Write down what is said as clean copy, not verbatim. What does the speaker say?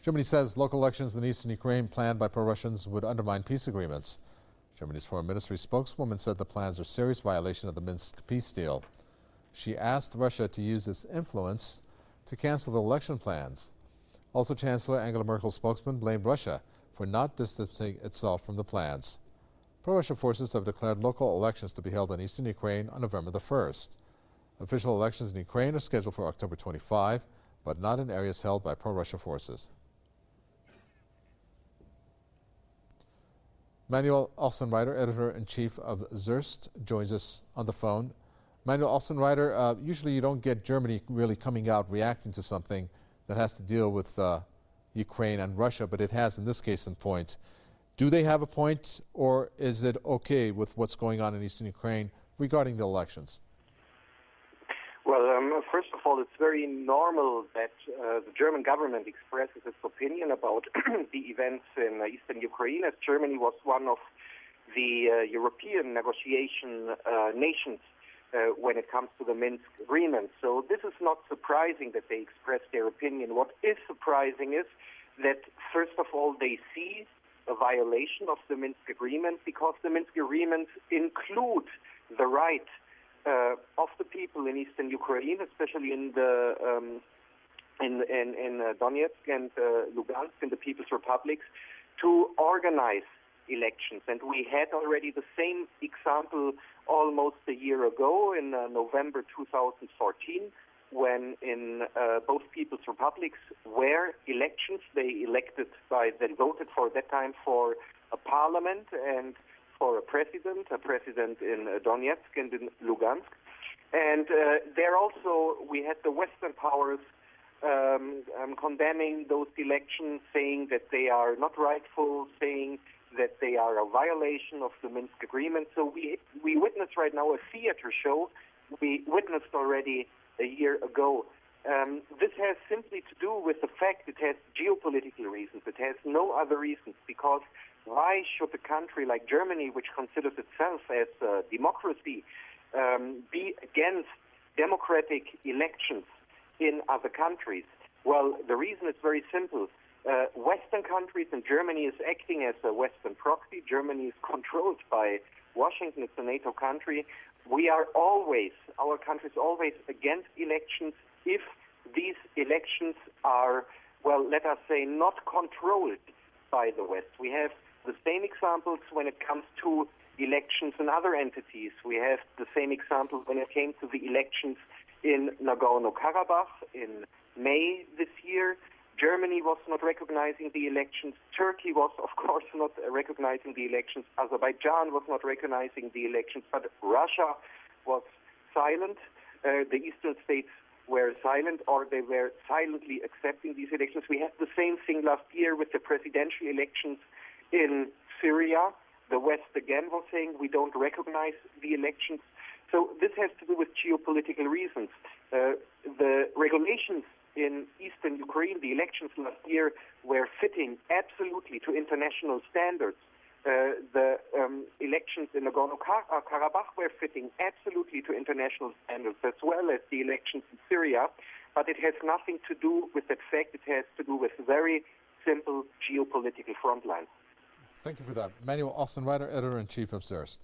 Germany says local elections in eastern Ukraine planned by pro-Russians would undermine peace agreements. Germany's foreign ministry spokeswoman said the plans are a serious violation of the Minsk peace deal. She asked Russia to use its influence to cancel the election plans. Also, Chancellor Angela Merkel's spokesman blamed Russia for not distancing itself from the plans. Pro-Russia forces have declared local elections to be held in eastern Ukraine on November the 1st. Official elections in Ukraine are scheduled for October 25, but not in areas held by pro-Russia forces. Manuel Alsenreiter, editor-in-chief of Zerst, joins us on the phone. Manuel Alsenreiter, usually you don't get Germany really coming out reacting to something that has to deal with Ukraine and Russia, but it has in this case in point. Do they have a point, or is it okay with what's going on in eastern Ukraine regarding the elections? Well, first of all, it's very normal that the German government expresses its opinion about the events in eastern Ukraine, as Germany was one of the European negotiation nations when it comes to the Minsk-Agreement. So this is not surprising that they express their opinion. What is surprising is that, first of all, they see a violation of the Minsk-Agreement because the Minsk-Agreement include the right of the people in eastern Ukraine, especially in the in Donetsk and Lugansk, in the People's Republics, to organize elections. And we had already the same example almost a year ago in November 2014, when in both People's Republics were elections. They voted for that time for a parliament and for a president in Donetsk and in Lugansk. And there also we had the Western powers condemning those elections, saying that they are not rightful, saying that they are a violation of the Minsk Agreement. So we witness right now a theater show we witnessed already a year ago. This has simply to do with the fact it has geopolitical reasons. It has no other reasons, because why should a country like Germany, which considers itself as a democracy, be against democratic elections in other countries? Well, the reason is very simple. Western countries, and Germany is acting as a Western proxy. Germany is controlled by Washington. It's a NATO country. Our country is always against elections if these elections are, well, let us say, not controlled by the West. We have the same examples when it comes to elections in other entities. We have the same example when it came to the elections in Nagorno-Karabakh in May this year. Germany was not recognizing the elections. Turkey was, of course, not recognizing the elections. Azerbaijan was not recognizing the elections. But Russia was silent. The eastern states were silent, or they were silently accepting these elections. We had the same thing last year with the presidential elections in Syria. The West again was saying we don't recognize the elections. So this has to do with geopolitical reasons. The regulations in eastern Ukraine, the elections last year, were fitting absolutely to international standards. The elections in Nagorno-Karabakh were fitting absolutely to international standards, as well as the elections in Syria. But it has nothing to do with that fact. It has to do with very simple geopolitical front lines. Thank you for that. Manuel Alsenreiter, editor-in-chief of Zerst.